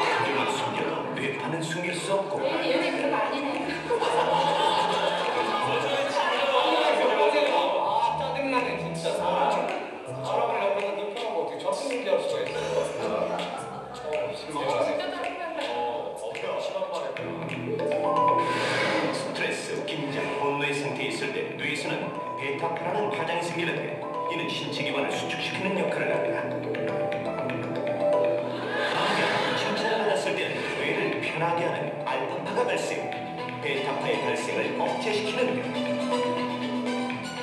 감정을 숨겨도 뇌파는 숨길 수 없고 얘네 그런 거 아니네. 아 짜증나네 진짜. 사람을 옆에서 눕혀놓고 어떻게 저승 얘기할 수가 있어요. 엄청 심한 말에 스트레스, 긴장, 분노의 상태에 있을 때 뇌에서는 베타파라는 파장이 생기는데 이는 신체 기관을 수축시키는 역할을 합니다. 반면 칭찬을 받았을 때는 뇌를 편하게 하는 알파파가 발생, 베타파의 발생을 억제시키는데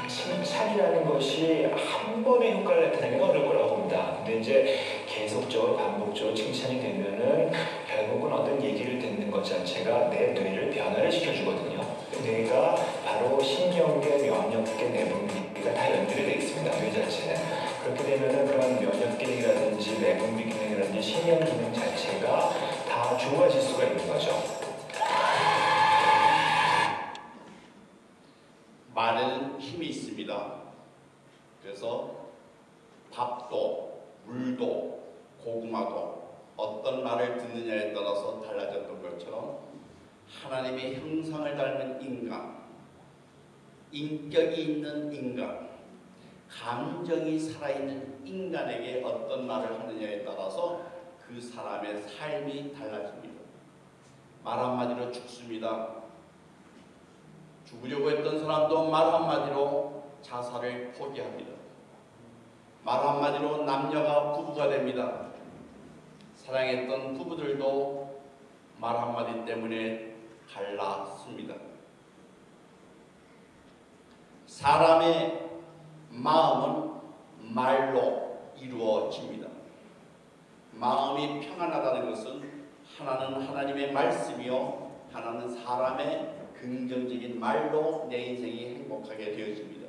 칭찬이라는 것이 한 번의 효과를 나타내는 건 어려울 거라고 봅니다. 근데 이제 계속적으로 반복적으로 칭찬이 되면은 결국은 어떤 얘기를 듣는 것 자체가 내 뇌를 변화를 시켜주거든요. 뇌가 바로 신경계, 면역계, 내분비가 다 연결이 되어 있습니다. 뇌 자체는. 그렇게 되면은 그런 면역 기능이라든지 내분비 기능이라든지 신경 기능 자체가 다 좋아질 수가 있는 거죠. 말에는 힘이 있습니다. 그래서 밥도, 물도, 고구마도 어떤 말을 듣느냐에 따라서 달라졌던 것처럼 하나님의 형상을 닮은 인간, 인격이 있는 인간, 감정이 살아있는 인간에게 어떤 말을 하느냐에 따라서 그 사람의 삶이 달라집니다. 말 한마디로 죽습니다. 죽으려고 했던 사람도 말 한마디로 자살을 포기합니다. 말 한마디로 남녀가 부부가 됩니다. 사랑했던 부부들도 말 한마디 때문에 갈랐습니다. 사람의 마음은 말로 이루어집니다. 마음이 평안하다는 것은 하나는 하나님의 말씀이요, 하나는 사람의 긍정적인 말로 내 인생이 행복하게 되어집니다.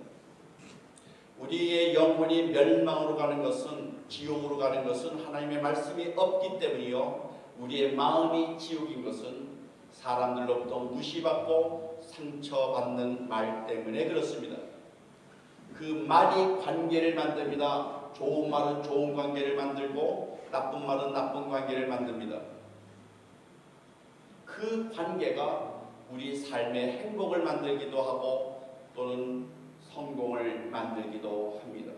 우리의 영혼이 멸망으로 가는 것은, 지옥으로 가는 것은 하나님의 말씀이 없기 때문이요, 우리의 마음이 지옥인 것은 사람들로부터 무시받고 상처받는 말 때문에 그렇습니다. 그 말이 관계를 만듭니다. 좋은 말은 좋은 관계를 만들고 나쁜 말은 나쁜 관계를 만듭니다. 그 관계가 우리 삶의 행복을 만들기도 하고 또는 성공을 만들기도 합니다.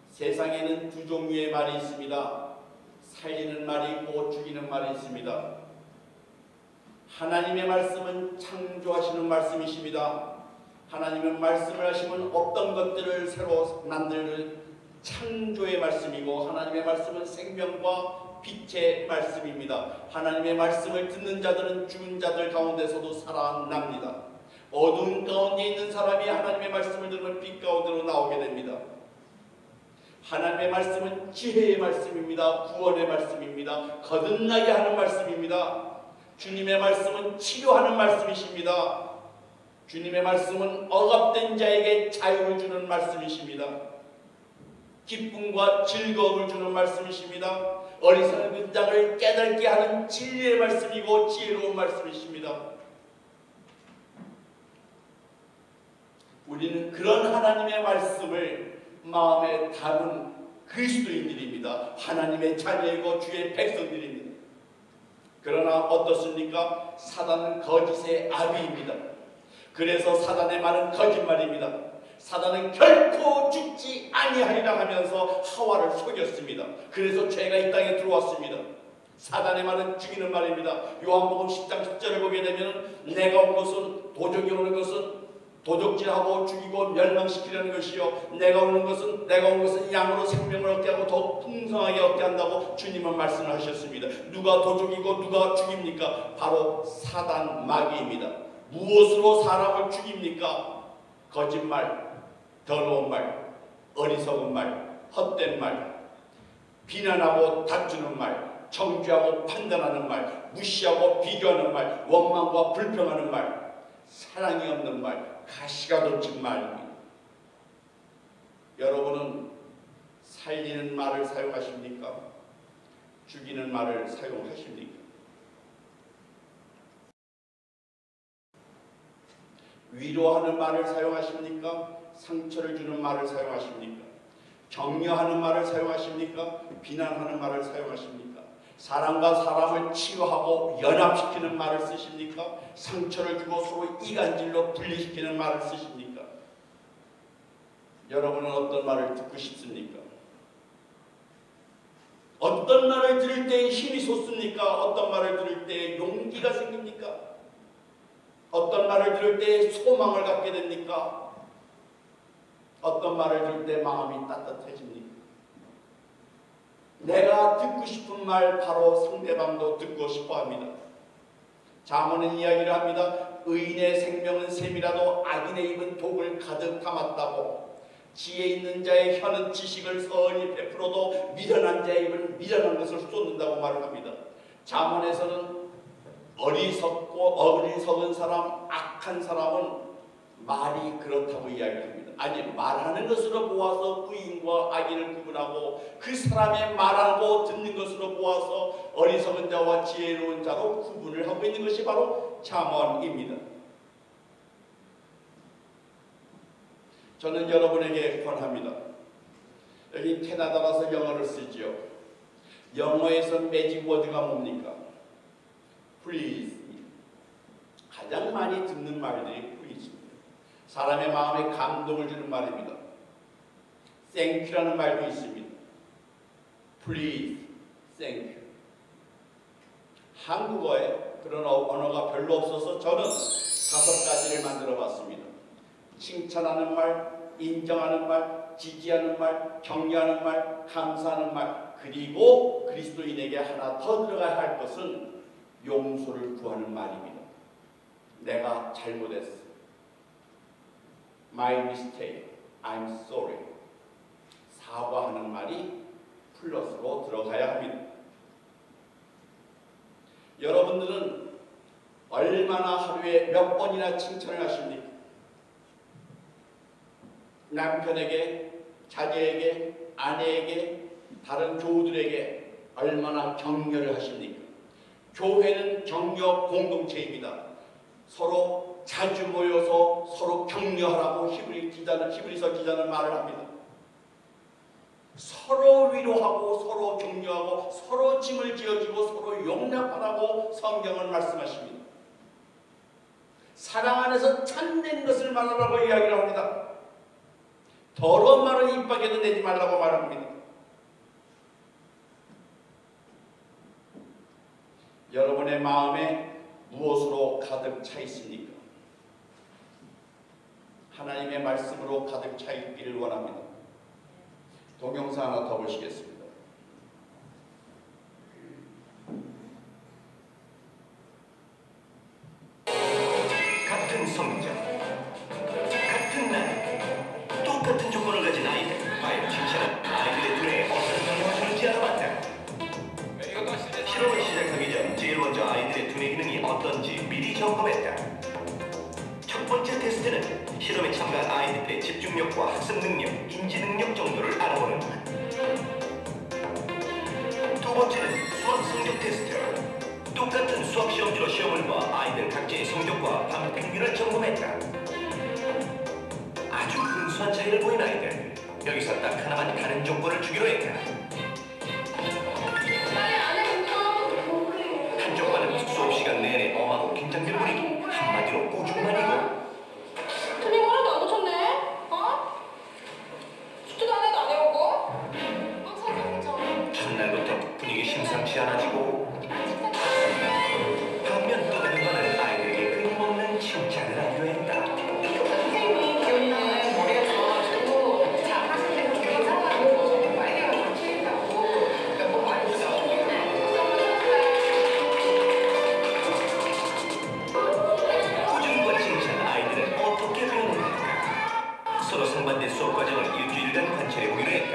세상에는 두 종류의 말이 있습니다. 살리는 말이 있고 죽이는 말이 있습니다. 하나님의 말씀은 창조하시는 말씀이십니다. 하나님은 말씀을 하시면 어떤 것들을 새로 만들 창조의 말씀이고, 하나님의 말씀은 생명과 빛의 말씀입니다. 하나님의 말씀을 듣는 자들은 죽은 자들 가운데서도 살아납니다. 어두운 가운데 있는 사람이 하나님의 말씀을 들으면 빛 가운데로 나오게 됩니다. 하나님의 말씀은 지혜의 말씀입니다. 구원의 말씀입니다. 거듭나게 하는 말씀입니다. 주님의 말씀은 치료하는 말씀이십니다. 주님의 말씀은 억압된 자에게 자유를 주는 말씀이십니다. 기쁨과 즐거움을 주는 말씀이십니다. 어리석은 자를 깨닫게 하는 진리의 말씀이고 지혜로운 말씀이십니다. 우리는 그런 하나님의 말씀을 마음에 담은 그리스도인들입니다. 하나님의 자녀이고 주의 백성들입니다. 그러나 어떻습니까? 사단은 거짓의 아비입니다. 그래서 사단의 말은 거짓말입니다. 사단은 결코 죽지 아니하리라 하면서 하와를 속였습니다. 그래서 죄가 이 땅에 들어왔습니다. 사단의 말은 죽이는 말입니다. 요한복음 10장 10절을 보게 되면 내가 온 것은, 도적이 오는 것은 도적질하고 죽이고 멸망시키려는 것이요, 내가 온 것은 양으로 생명을 얻게 하고 더욱 풍성하게 얻게 한다고 주님은 말씀을 하셨습니다. 누가 도적이고 누가 죽입니까? 바로 사단 마귀입니다. 무엇으로 사람을 죽입니까? 거짓말, 더러운 말, 어리석은 말, 헛된 말, 비난하고 다투는 말, 정죄하고 판단하는 말, 무시하고 비교하는 말, 원망과 불평하는 말, 사랑이 없는 말, 가시가 돋친 말입니다. 여러분은 살리는 말을 사용하십니까? 죽이는 말을 사용하십니까? 위로하는 말을 사용하십니까? 상처를 주는 말을 사용하십니까? 격려하는 말을 사용하십니까? 비난하는 말을 사용하십니까? 사람과 사람을 치유하고 연합시키는 말을 쓰십니까? 상처를 주고 서로 이간질로 분리시키는 말을 쓰십니까? 여러분은 어떤 말을 듣고 싶습니까? 어떤 말을 들을 때 힘이 솟습니까? 어떤 말을 들을 때 용기가 생깁니까? 어떤 말을 들을 때 소망을 갖게 됩니까? 어떤 말을 들을 때 마음이 따뜻해집니까? 내가 듣고 싶은 말 바로 상대방도 듣고 싶어합니다. 잠언은 이야기를 합니다. 의인의 생명은 샘이라도 악인의 입은 독을 가득 담았다고. 지혜 있는 자의 혀는 지식을 선히 베풀어도 미련한 자의 입은 미련한 것을 쏟는다고 말을 합니다. 잠언에서는 어리석은 사람, 악한 사람은 말이 그렇다고 이야기합니다. 아니, 말하는 것으로 보아서 의인과 악인을 구분하고 그 사람의 말하고 듣는 것으로 보아서 어리석은 자와 지혜로운 자로 구분을 하고 있는 것이 바로 잠언입니다. 저는 여러분에게 권합니다. 여기 캐나다라서 영어를 쓰지요. 영어에서 매직 워드가 뭡니까? Please. 가장 많이 듣는 말들이 please입니다. 사람의 마음에 감동을 주는 말입니다. Thank you라는 말도 있습니다. Please, thank you. 한국어에 그런 언어가 별로 없어서 저는 5가지를 만들어 봤습니다. 칭찬하는 말, 인정하는 말, 지지하는 말, 격려하는 말, 감사하는 말, 그리고 그리스도인에게 하나 더 들어가야 할 것은 용서를 구하는 말입니다. 내가 잘못했어. My mistake. I'm sorry. 사과하는 말이 플러스로 들어가야 합니다. 여러분들은 얼마나 하루에 몇 번이나 칭찬을 하십니까? 남편에게, 자녀에게, 아내에게, 다른 교우들에게 얼마나 격려를 하십니까? 교회는 격려 공동체입니다. 서로 자주 모여서 서로 격려하라고 히브리서 기자는 말을 합니다. 서로 위로하고 서로 격려하고 서로 짐을 지어주고 서로 용납하라고 성경은 말씀하십니다. 사랑 안에서 참된 것을 말하라고 이야기를 합니다. 더러운 말은 입 밖에도 내지 말라고 말합니다. 여러분의 마음에 무엇으로 가득 차 있습니까? 하나님의 말씀으로 가득 차 있기를 원합니다. 동영상 하나 더 보시겠습니다. 같은 성장, 같은 날, 똑같은 조건을 가진 아이들. 과연 칭찬은 아이들의 눈에 어떤 영향을 주는지 알아봤다. 실험을 시작하기 전 제일 먼저 아이들의 두뇌 기능이 어떤지 미리 점검했다. 첫 번째 테스트는 실험에 참가한 아이들의 집중력과 학습 능력, 인지 능력 정도를 알아보는 것. 두 번째는 수학 성적 테스트. 똑같은 수학 시험지로 시험을 봐 아이들 각자의 성적과 반 평균을 점검했다. 아주 근소한 차이를 보인 아이들. 여기서 딱 하나만 다른 조건을 주기로 했다. 한쪽 반은 수업 시간 내내 엄하고 긴장된 분위기. 한마디로 꾸중만이고. 틀린 거 하나도 안 고쳤네? 어? 숙제도 하나도 안 해오고? 첫날부터 분위기 심상치 않아지고 반면 또 다른 반은 아이들에게 끊임없는 칭찬을 하기로 했다. 선생님이 기훈이는 머리가 좋아가지고 잘하시는 게 되게 이상하고 아이디어가 좀 틀린다고 몇번 말해줬어. 꾸준과 칭찬 아이들은 어떻게 배우는가? 서로 상반된 수업 과정을 일주일간 관찰해보기로 했다.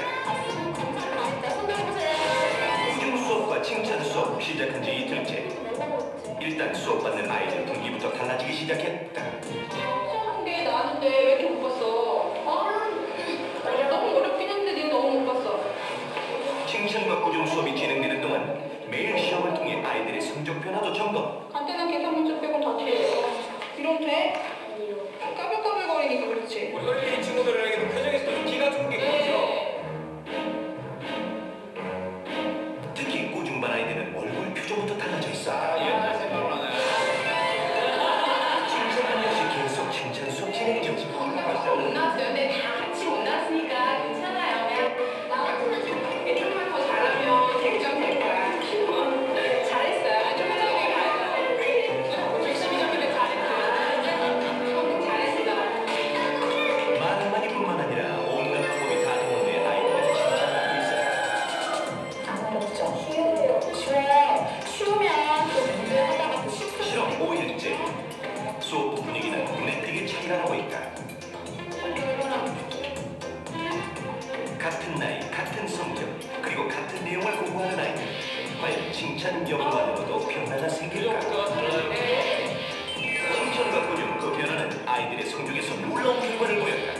꾸준 수업과 칭찬 수업 시작한 지 이틀째. 일단 수업 받는 아이들 분위기부터 달라지기 시작했다. 근데 나왔는데 왜 이렇게 못 봤어? 너무 어렵긴 했는데 네가 너무 못 봤어. 칭찬과 꾸준 수업이 진행되는 동안 때나 계산 문제 빼곤 다 틀려. 이러면 돼? 까불까불거리니까 그렇지. 우리 이 친구들에게도 표정에서 좀 기가 좋은 게 보이죠? 특히 고중반 아이들은 얼굴 표정부터 달라져 있어. 옛날 생각나네. 칭찬만 역시 계속 칭찬 수업 진행이죠. 못 나왔어요. 근데 다 같이 못 나왔으니까 괜찮아요. 그냥 나 같으면 좀만 더 잘하면 100점 될 거야. 잘했어요. 좀 해석이 가요. 62점이면 잘했어요. 잘했어. 말 한마디뿐만 아니라 온갖 방법이 다 동원돼 아이들에게 칭찬을 받고 있어요. 안 어렵죠? 쉬우면 또 문제 하다가 또 쉽고 실험 5일째. 수업 분위기는 눈에 띄게 차이가 나고 있다. 같은 나이, 같은 성적, 그리고 같은 내용을 공부하는 아이들. 과연 칭찬 여부만으로도 변화가 생길까? 칭찬과 고중 그 변화는 아이들의 성적에서 놀라운 결과를 보였다.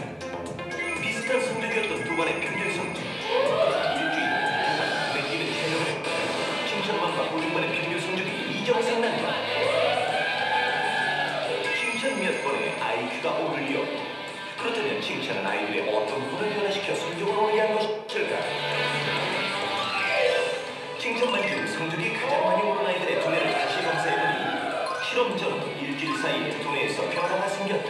비슷한 성적이었던 두 반의 평균 성적. 일주일 후 두반 눈에 띄는 차이를 했다. 칭찬반과 고중반의 평균 성적이 2점 이상 난다. 칭찬 몇 번에 IQ가 오를 리 없고, 그렇다면 칭찬은 아이들의 어떤 부분을 변화시켜 성적을 오르게 한 것일까? 칭찬만 중 성적이 가장 많이 오른 아이들의 두뇌를 다시 검사해보니 실험 전 일주일 사이에 두뇌에서 변화가 생겼다.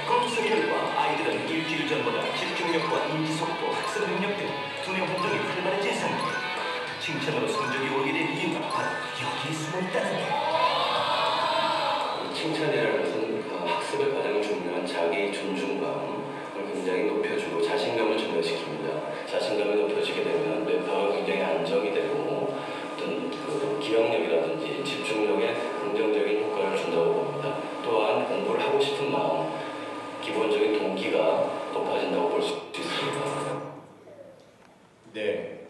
검사 결과 아이들은 일주일 전보다 집중력과 인지속도, 학습 능력 등 두뇌 활동이 활발해진 상태. 칭찬으로 성적이 오르게 된 이유가 바로 여기에 숨어 있다는 것. 칭찬이라는 것은 학습의 가장 중요한 자기 존중감을 굉장히 높여주고 자신감을 증가시킵니다. 자신감이 높여지게 되면 뇌파가 굉장히 안정이 되고 어떤 그 기억력이라든지 집중력에 긍정적인 효과를 준다고 봅니다. 또한 공부를 하고 싶은 마음, 기본적인 동기가 높아진다고 볼 수 있습니다. 네.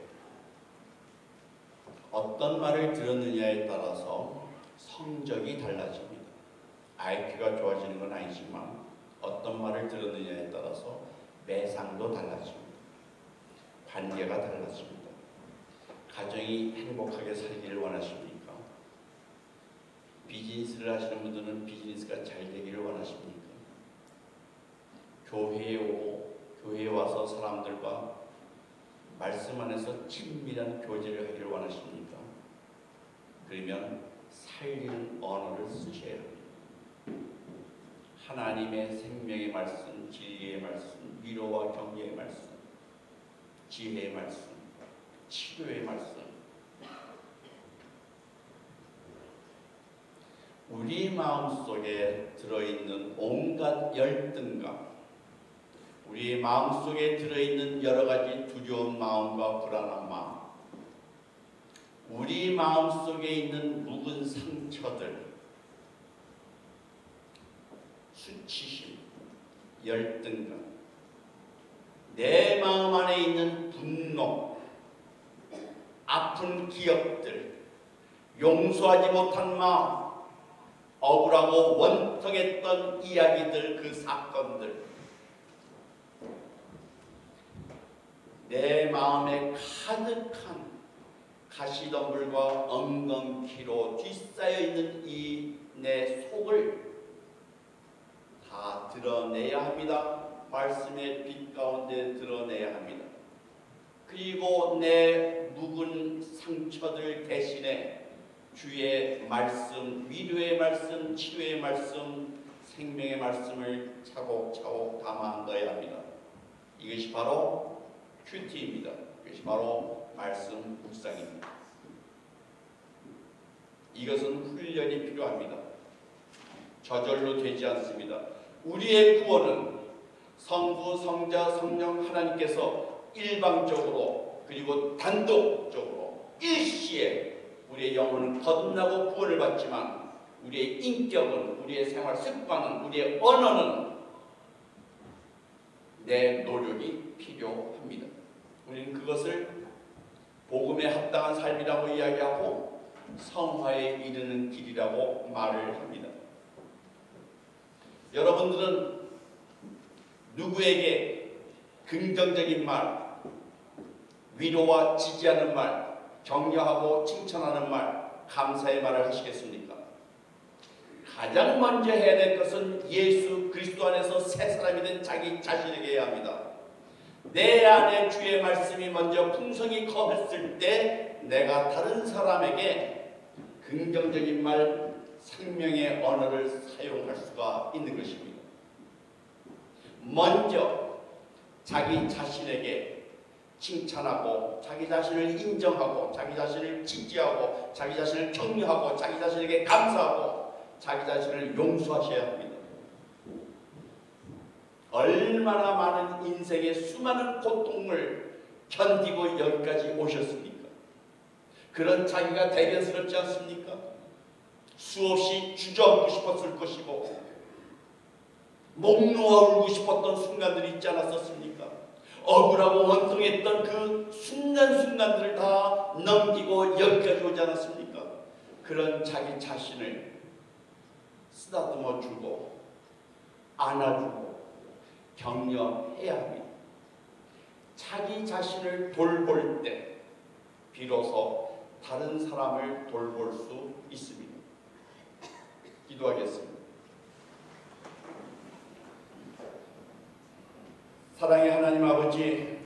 어떤 말을 들었느냐에 따라서 성적이 달라집니다. IQ가 좋아지는 건 아니지만 어떤 말을 들었느냐에 따라서 매상도 달라집니다. 관계가 달라집니다. 가정이 행복하게 살기를 원하십니까? 비즈니스를 하시는 분들은 비즈니스가 잘 되기를 원하십니까? 교회에 오고 교회에 와서 사람들과 말씀 안에서 친밀한 교제를 하기를 원하십니까? 그러면 살리는 언어를 쓰셔야 합니다. 하나님의 생명의 말씀, 진리의 말씀, 위로와 격려의 말씀, 지혜의 말씀, 치료의 말씀. 우리 마음속에 들어있는 온갖 열등감, 우리의 마음속에 들어있는 여러 가지 두려운 마음과 불안한 마음, 우리 마음속에 있는 묵은 상처들, 수치심, 열등감, 내 마음 안에 있는 분노, 아픈 기억들, 용서하지 못한 마음, 억울하고 원통했던 이야기들, 그 사건들, 내 마음에 가득한 가시덤불과 엉겅퀴로 뒤싸여 있는 이 내 속을 다 드러내야 합니다. 말씀의 빛 가운데 드러내야 합니다. 그리고 내 묵은 상처들 대신에 주의 말씀, 위로의 말씀, 치료의 말씀, 생명의 말씀을 차곡차곡 담아 넣어야 합니다. 이것이 바로 큐티입니다. 이것이 바로 말씀 묵상입니다. 이것은 훈련이 필요합니다. 저절로 되지 않습니다. 우리의 구원은 성부, 성자, 성령 하나님께서 일방적으로 그리고 단독적으로 일시에 우리의 영혼은 거듭나고 구원을 받지만 우리의 인격은, 우리의 생활 습관은, 우리의 언어는 내 노력이 필요합니다. 우리는 그것을 복음에 합당한 삶이라고 이야기하고 성화에 이르는 길이라고 말을 합니다. 여러분들은 누구에게 긍정적인 말, 위로와 지지하는 말, 격려하고 칭찬하는 말, 감사의 말을 하시겠습니까? 가장 먼저 해야 될 것은 예수 그리스도 안에서 새 사람이 된 자기 자신에게 해야 합니다. 내 안에 주의 말씀이 먼저 풍성히 거했을 때 내가 다른 사람에게 긍정적인 말, 생명의 언어를 사용할 수가 있는 것입니다. 먼저 자기 자신에게 칭찬하고 자기 자신을 인정하고 자기 자신을 지지하고 자기 자신을 격려하고 자기 자신에게 감사하고 자기 자신을 용서하셔야 합니다. 얼마나 많은 인생의 수많은 고통을 견디고 여기까지 오셨습니까? 그런 자기가 대견스럽지 않습니까? 수없이 주저앉고 싶었을 것이고 목 놓아 울고 싶었던 순간들이 있지 않았었습니까? 억울하고 원통했던 그 순간순간들을 다 넘기고 여기까지 오지 않았습니까? 그런 자기 자신을 쓰다듬어 주고 안아주고 격려해야 합니다. 자기 자신을 돌볼 때 비로소 다른 사람을 돌볼 수 있습니다. 기도하겠습니다. 사랑의 하나님 아버지,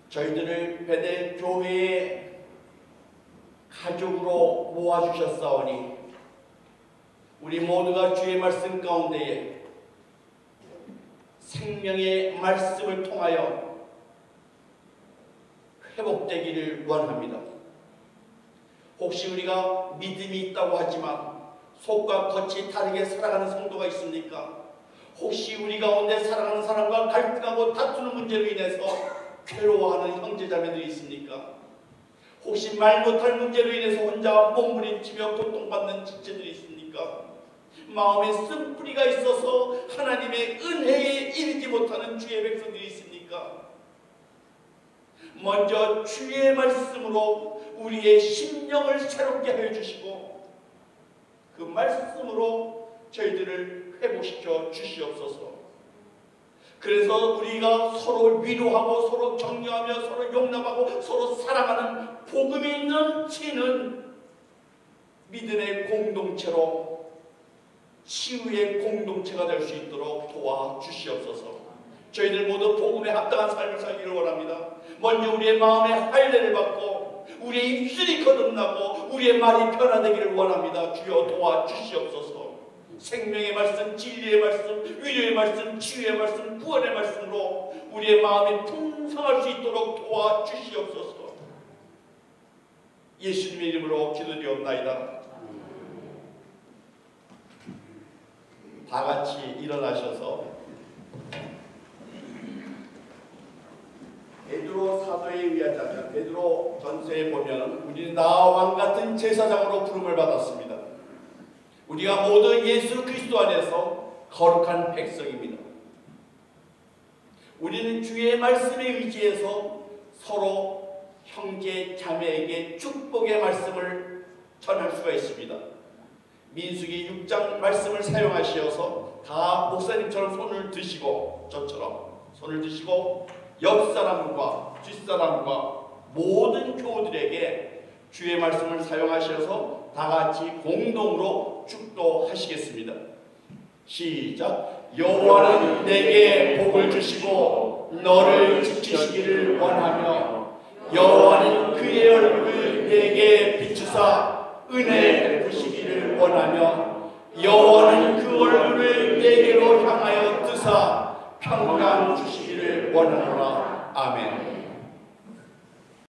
저희들을 베델 교회의 가족으로 모아주셨사오니 우리 모두가 주의 말씀 가운데에 생명의 말씀을 통하여 회복되기를 원합니다. 혹시 우리가 믿음이 있다고 하지만 속과 겉이 다르게 살아가는 성도가 있습니까? 혹시 우리 가운데 사랑하는 사람과 갈등하고 다투는 문제로 인해서 괴로워하는 형제자매들이 있습니까? 혹시 말 못할 문제로 인해서 혼자 몸부림치며 고통받는 지체들이 있습니까? 마음에 쓴뿌리가 있어서 하나님의 은혜에 이르지 못하는 주의 백성들이 있습니까? 먼저 주의 말씀으로 우리의 심령을 새롭게 하여 주시고 그 말씀으로 저희들을 회복시켜 주시옵소서. 그래서 우리가 서로 위로하고 서로 격려하며 서로 용납하고 서로 사랑하는 복음이 넘치는 믿음의 공동체로 치유의 공동체가 될 수 있도록 도와주시옵소서. 저희들 모두 복음에 합당한 삶을 살기를 원합니다. 먼저 우리의 마음의 할례를 받고 우리의 입술이 거듭나고 우리의 말이 변화되기를 원합니다. 주여 도와주시옵소서. 생명의 말씀, 진리의 말씀, 위로의 말씀, 치유의 말씀, 구원의 말씀으로 우리의 마음이 풍성할 수 있도록 도와주시옵소서. 예수님의 이름으로 기도드리옵나이다. 다 같이 일어나셔서 베드로 사도에 의하자면 베드로 전서에 보면 우리는 나와 왕 같은 제사장으로 부름을 받았습니다. 우리가 모두 예수 그리스도 안에서 거룩한 백성입니다. 우리는 주의 말씀에 의지해서 서로 형제 자매에게 축복의 말씀을 전할 수가 있습니다. 민수기 6장 말씀을 사용하시어서 다 목사님처럼 손을 드시고 저처럼 손을 드시고 옆 사람과 뒷사람과 모든 교우들에게 주의 말씀을 사용하셔서 다 같이 공동으로 축도하시겠습니다. 시작. 여호와는 내게 복을 주시고 너를 지키시기를 원하며 여호와는 그의 얼굴을 내게 비추사 은혜 베푸시기를 원하며 여호와는 그 얼굴을 내게로 향하여 뜨사 평강 주시기를 원하노라. 아멘.